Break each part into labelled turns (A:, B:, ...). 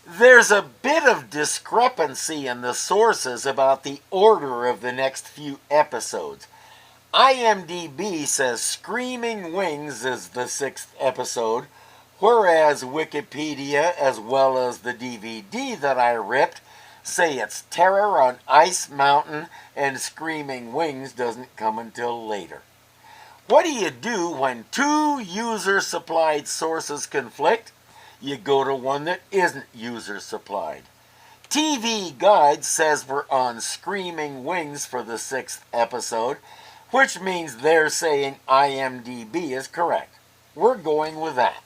A: There's a bit of discrepancy in the sources about the order of the next few episodes. IMDb says Screaming Wings is the 6th episode, whereas Wikipedia, as well as the DVD that I ripped, say it's Terror on Ice Mountain and Screaming Wings doesn't come until later. What do you do when two user-supplied sources conflict? You go to one that isn't user-supplied. TV Guide says we're on Screaming Wings for the 6th episode, which means they're saying IMDb is correct. We're going with that.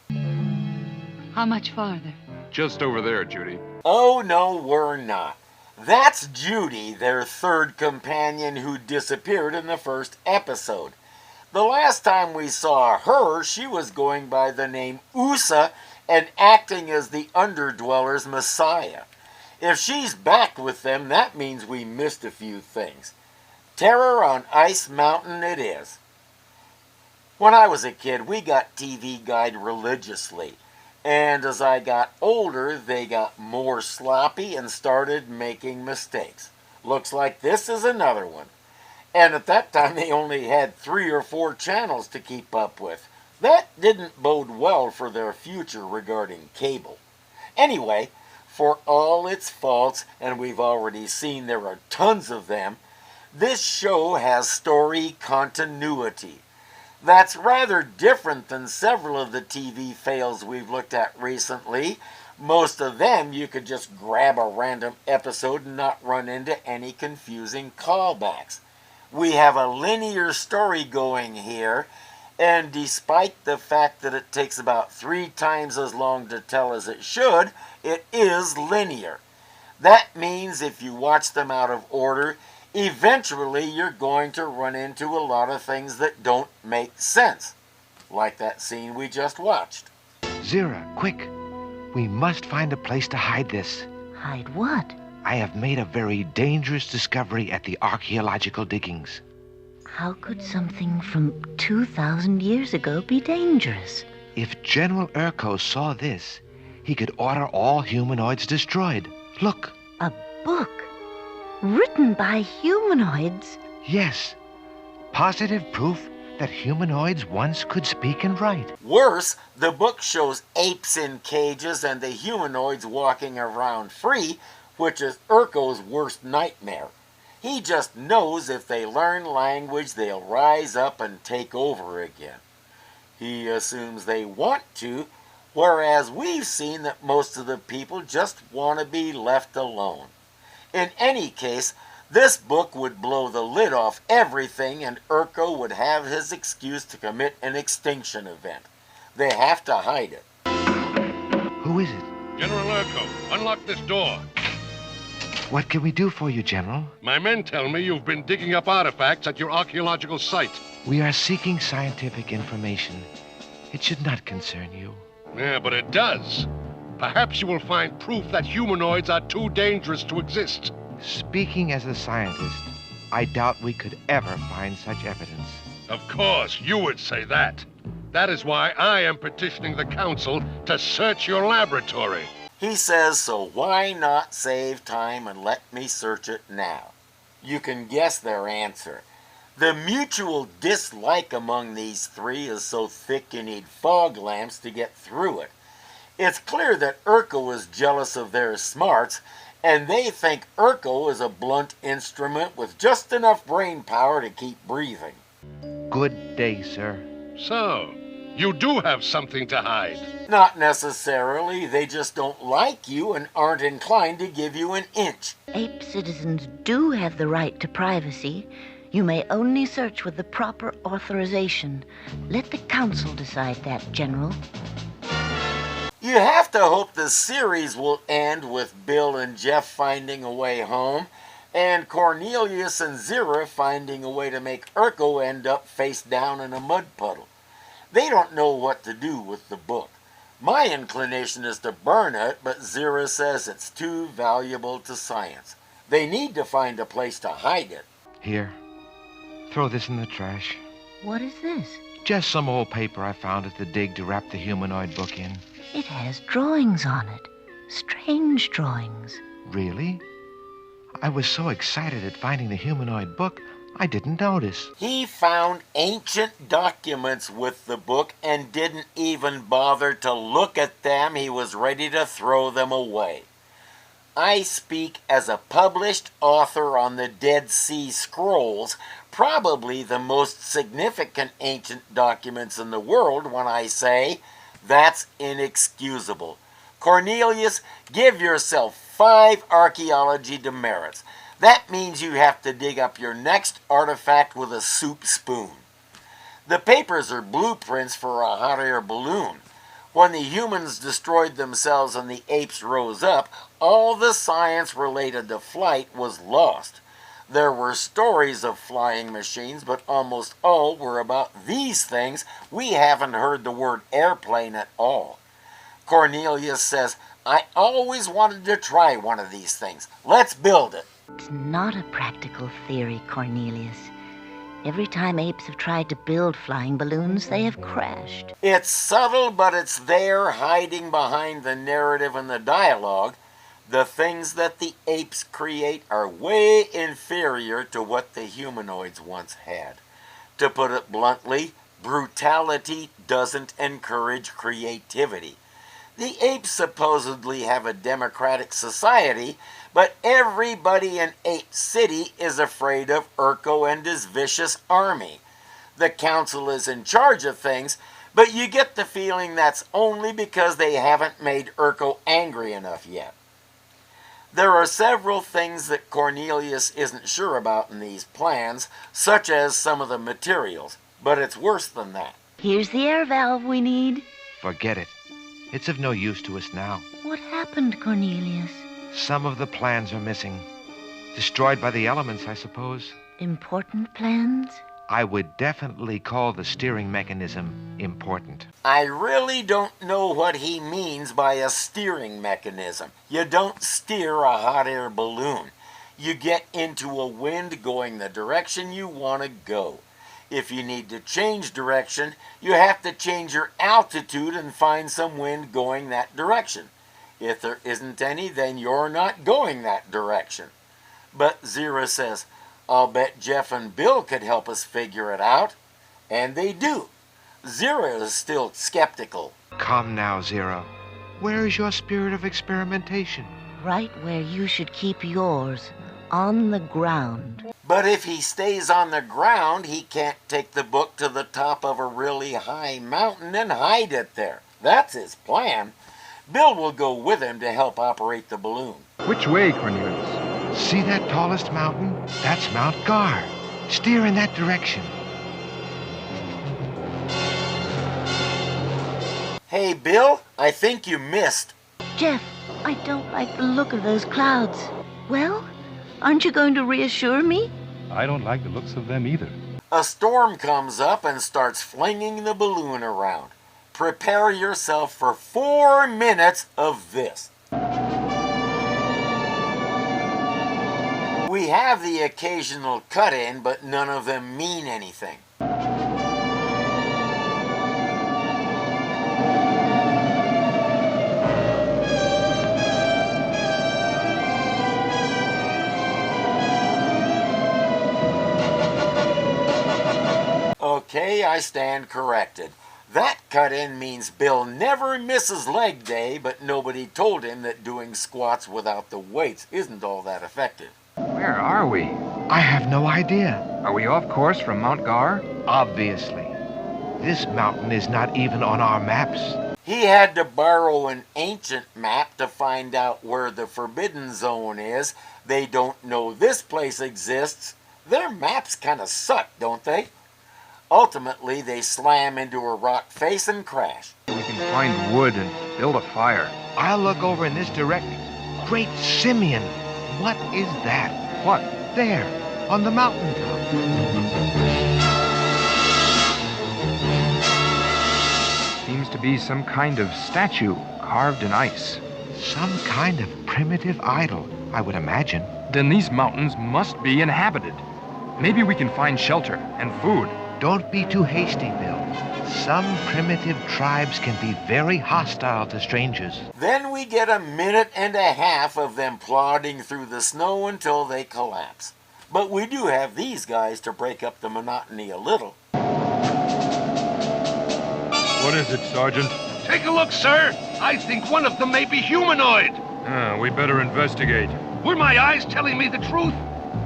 B: How much farther?
C: Just over there, Judy.
A: Oh, no, we're not. That's Judy, their third companion who disappeared in the first episode. The last time we saw her, she was going by the name Usa and acting as the Underdwellers' Messiah. If she's back with them, that means we missed a few things. Terror on Ice Mountain it is. When I was a kid, we got TV Guide religiously. And as I got older, they got more sloppy and started making mistakes. Looks like this is another one. And at that time, they only had 3 or 4 channels to keep up with. That didn't bode well for their future regarding cable. Anyway, for all its faults, and we've already seen there are tons of them, this show has story continuity. That's rather different than several of the TV fails we've looked at recently. Most of them you could just grab a random episode and not run into any confusing callbacks. We have a linear story going here, and despite the fact that it takes about 3 times as long to tell as it should, it is linear. That means if you watch them out of order, eventually you're going to run into a lot of things that don't make sense. Like that scene we just watched.
D: Zira, quick. We must find a place to hide this.
E: Hide what?
D: I have made a very dangerous discovery at the archaeological diggings.
E: How could something from 2,000 years ago be dangerous?
D: If General Urko saw this, he could order all humanoids destroyed. Look.
E: A book? Written by humanoids?
D: Yes. Positive proof that humanoids once could speak and write.
A: Worse, the book shows apes in cages and the humanoids walking around free, which is Urko's worst nightmare. He just knows if they learn language, they'll rise up and take over again. He assumes they want to, whereas we've seen that most of the people just want to be left alone. In any case, this book would blow the lid off everything and Urko would have his excuse to commit an extinction event. They have to hide it.
D: Who is it?
F: General Urko, unlock this door.
D: What can we do for you, General?
F: My men tell me you've been digging up artifacts at your archaeological site.
D: We are seeking scientific information. It should not concern you.
F: Yeah, but it does. Perhaps you will find proof that humanoids are too dangerous to exist.
D: Speaking as a scientist, I doubt we could ever find such evidence.
F: Of course, you would say that. That is why I am petitioning the council to search your laboratory.
A: He says, so why not save time and let me search it now? You can guess their answer. The mutual dislike among these 3 is so thick you need fog lamps to get through it. It's clear that Urko is jealous of their smarts, and they think Urko is a blunt instrument with just enough brain power to keep breathing.
D: Good day, sir.
F: So, you do have something to hide.
A: Not necessarily. They just don't like you and aren't inclined to give you an inch.
E: Ape citizens do have the right to privacy. You may only search with the proper authorization. Let the council decide that, General.
A: You have to hope the series will end with Bill and Jeff finding a way home, and Cornelius and Zira finding a way to make Urko end up face down in a mud puddle. They don't know what to do with the book. My inclination is to burn it, but Zira says it's too valuable to science. They need to find a place to hide it.
D: Here. Throw this in the trash.
E: What is this?
D: Just some old paper I found at the dig to wrap the humanoid book in.
E: It has drawings on it. Strange drawings.
D: Really? I was so excited at finding the humanoid book, I didn't notice.
A: He found ancient documents with the book and didn't even bother to look at them. He was ready to throw them away. I speak as a published author on the Dead Sea Scrolls, probably the most significant ancient documents in the world, when I say that's inexcusable. Cornelius, give yourself 5 archaeology demerits. That means you have to dig up your next artifact with a soup spoon. The papers are blueprints for a hot air balloon. When the humans destroyed themselves and the apes rose up, all the science related to flight was lost. There were stories of flying machines, but almost all were about these things. We haven't heard the word airplane at all. Cornelius says, I always wanted to try one of these things. Let's build it.
E: It's not a practical theory, Cornelius. Every time apes have tried to build flying balloons, they have crashed.
A: It's subtle, but it's there, hiding behind the narrative and the dialogue. The things that the apes create are way inferior to what the humanoids once had. To put it bluntly, brutality doesn't encourage creativity. The apes supposedly have a democratic society, but everybody in Ape City is afraid of Urko and his vicious army. The council is in charge of things, but you get the feeling that's only because they haven't made Urko angry enough yet. There are several things that Cornelius isn't sure about in these plans, such as some of the materials, but it's worse than that.
E: Here's the air valve we need.
D: Forget it. It's of no use to us now.
E: What happened, Cornelius?
D: Some of the plans are missing. Destroyed by the elements, I suppose.
E: Important plans?
D: I would definitely call the steering mechanism important.
A: I really don't know what he means by a steering mechanism. You don't steer a hot air balloon. You get into a wind going the direction you want to go. If you need to change direction, you have to change your altitude and find some wind going that direction. If there isn't any, then you're not going that direction. But Zira says, I'll bet Jeff and Bill could help us figure it out. And they do. Zira is still skeptical.
D: Come now, Zero. Where is your spirit of experimentation?
E: Right where you should keep yours, on the ground.
A: But if he stays on the ground, he can't take the book to the top of a really high mountain and hide it there. That's his plan. Bill will go with him to help operate the balloon.
C: Which way, Cornelius?
D: See that tallest mountain? That's Mount Gar. Steer in that direction.
A: Hey, Bill, I think you missed.
E: Jeff, I don't like the look of those clouds. Well, aren't you going to reassure me?
C: I don't like the looks of them either.
A: A storm comes up and starts flinging the balloon around. Prepare yourself for 4 minutes of this. We have the occasional cut-in, but none of them mean anything. Okay, I stand corrected. That cut-in means Bill never misses leg day, but nobody told him that doing squats without the weights isn't all that effective.
G: Where are we?
D: I have no idea.
G: Are we off course from Mount Gar?
D: Obviously. This mountain is not even on our maps.
A: He had to borrow an ancient map to find out where the Forbidden Zone is. They don't know this place exists. Their maps kind of suck, don't they? Ultimately, they slam into a rock face and crash.
G: We can find wood and build a fire.
D: I'll look over in this direction. Great Simeon! What is that?
G: What?
D: There, on the mountaintop.
G: Seems to be some kind of statue carved in ice.
D: Some kind of primitive idol, I would imagine.
G: Then these mountains must be inhabited. Maybe we can find shelter and food.
D: Don't be too hasty, Bill. some primitive tribes can be very hostile to strangers.
A: Then we get a minute and a half of them plodding through the snow until they collapse. But we do have these guys to break up the monotony a little.
C: What is it, Sergeant?
F: Take a look, sir. I think one of them may be humanoid.
C: We better investigate.
F: Were my eyes telling me the truth?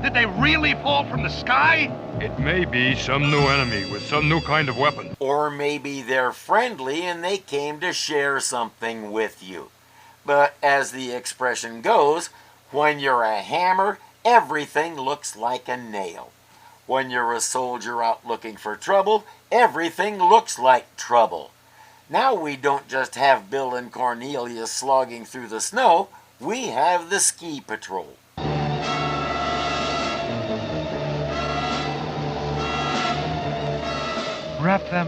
F: Did they really fall from the sky?
C: It may be some new enemy with some new kind of weapon.
A: Or maybe they're friendly and they came to share something with you. But as the expression goes, when you're a hammer, everything looks like a nail. When you're a soldier out looking for trouble, everything looks like trouble. Now we don't just have Bill and Cornelius slogging through the snow, we have the ski patrol.
D: Wrap them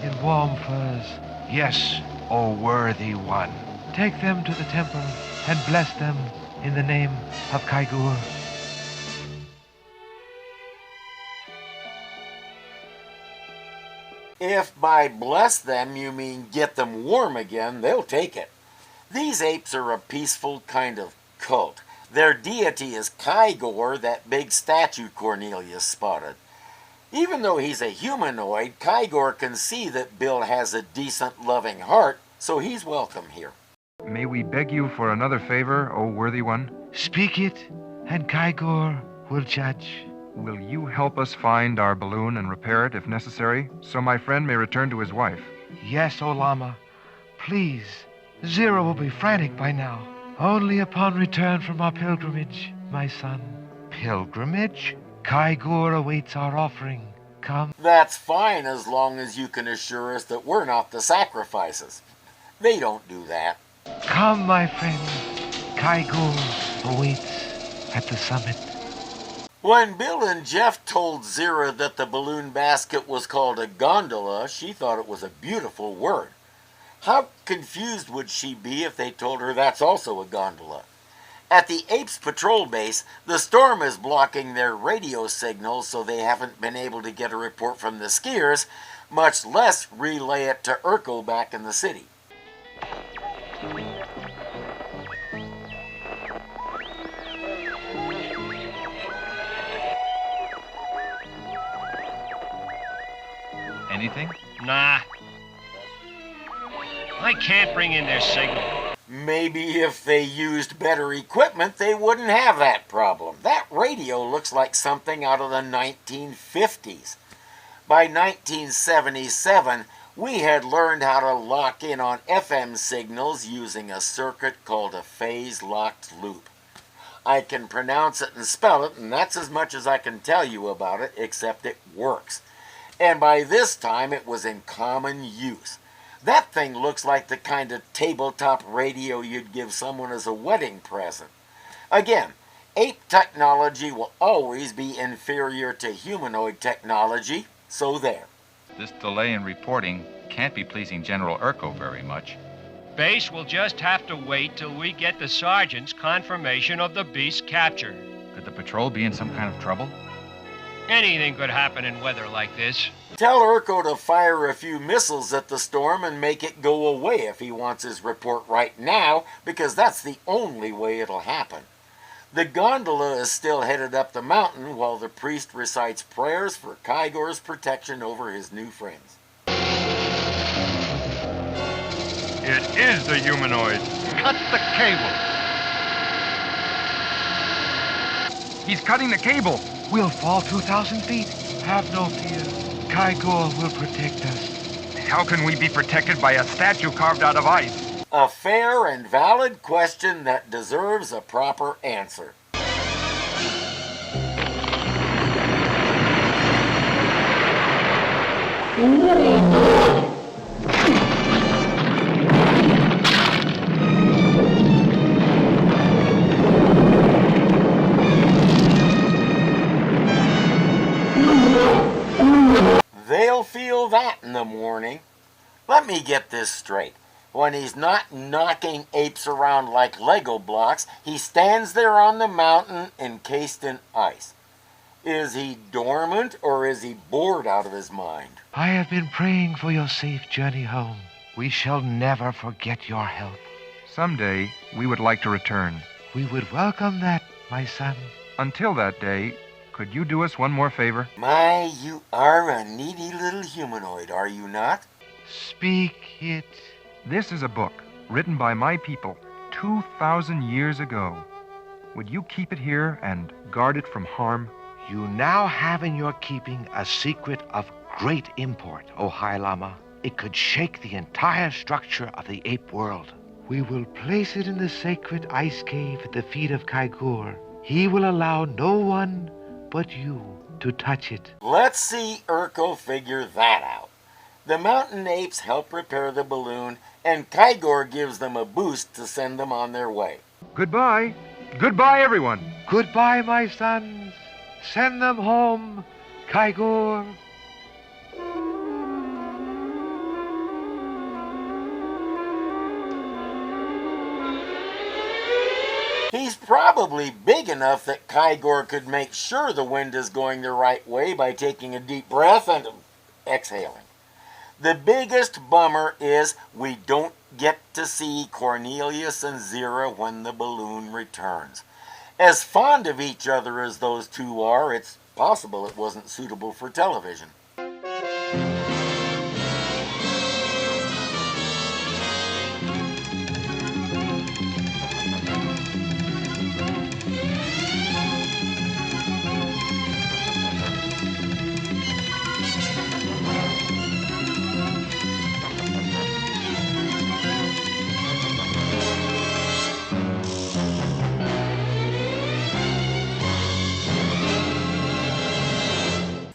D: in warm furs. Yes, O worthy one. Take them to the temple and bless them in the name of Kaigur.
A: If by bless them you mean get them warm again, they'll take it. These apes are a peaceful kind of cult. Their deity is Kygor, that big statue Cornelius spotted. Even though he's a humanoid, Kygor can see that Bill has a decent, loving heart, so he's welcome here.
G: May we beg you for another favor, O worthy one?
D: Speak it, and Kygor will judge.
G: Will you help us find our balloon and repair it if necessary, so my friend may return to his wife?
D: Yes, O Lama. Please. Zero will be frantic by now. Only upon return from our pilgrimage, my son. Pilgrimage? Kygor awaits our offering. Come.
A: That's fine as long as you can assure us that we're not the sacrifices. They don't do that.
D: Come, my friend. Kygor awaits at the summit.
A: When Bill and Jeff told Zira that the balloon basket was called a gondola, she thought it was a beautiful word. How confused would she be if they told her that's also a gondola? At the Apes patrol base, the storm is blocking their radio signals, so they haven't been able to get a report from the skiers, much less relay it to Urko back in the city.
H: Anything?
I: Nah. I can't bring in their signal.
A: Maybe if they used better equipment, they wouldn't have that problem. That radio looks like something out of the 1950s. By 1977, we had learned how to lock in on FM signals using a circuit called a phase-locked loop. I can pronounce it and spell it, and that's as much as I can tell you about it, except it works. And by this time, it was in common use. That thing looks like the kind of tabletop radio you'd give someone as a wedding present. Again, ape technology will always be inferior to humanoid technology, so there.
H: This delay in reporting can't be pleasing General Urko very much.
I: Base will just have to wait till we get the sergeant's confirmation of the beast's capture.
H: Could the patrol be in some kind of trouble?
I: Anything could happen in weather like this.
A: Tell Urko to fire a few missiles at the storm and make it go away if he wants his report right now, because that's the only way it'll happen. The gondola is still headed up the mountain while the priest recites prayers for Kygor's protection over his new friends.
C: It is the humanoid.
F: Cut the cable.
G: He's cutting the cable.
D: We'll fall 2,000 feet. Have no fear. Kygor will protect us.
G: How can we be protected by a statue carved out of ice?
A: A fair and valid question that deserves a proper answer. They'll feel that in the morning. Let me get this straight. When he's not knocking apes around like Lego blocks, he stands there on the mountain encased in ice. Is he dormant or is he bored out of his mind?
D: I have been praying for your safe journey home. We shall never forget your help.
G: Someday, we would like to return.
D: We would welcome that, my son.
G: Until that day, could you do us one more favor?
A: My, you are a needy little humanoid, are you not?
D: Speak it.
G: This is a book written by my people 2,000 years ago. Would you keep it here and guard it from harm?
D: You now have in your keeping a secret of great import, O High Lama. It could shake the entire structure of the ape world. We will place it in the sacred ice cave at the feet of Kaigur. He will allow no one but you to touch it.
A: Let's see Urko figure that out. The mountain apes help repair the balloon, and Kygor gives them a boost to send them on their way.
G: Goodbye. Goodbye, everyone.
D: Goodbye, my sons. Send them home, Kaigur.
A: He's probably big enough that Kygor could make sure the wind is going the right way by taking a deep breath and exhaling. The biggest bummer is we don't get to see Cornelius and Zira when the balloon returns. As fond of each other as those two are, it's possible it wasn't suitable for television.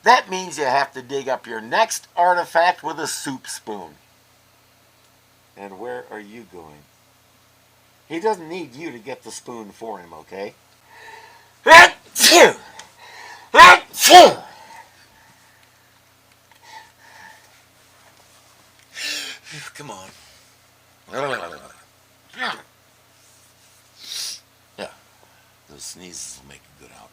A: That means you have to dig up your next artifact with a soup spoon. And where are you going? He doesn't need you to get the spoon for him, okay? Achoo! Achoo! Come on. Yeah, those sneezes will make a good outtake.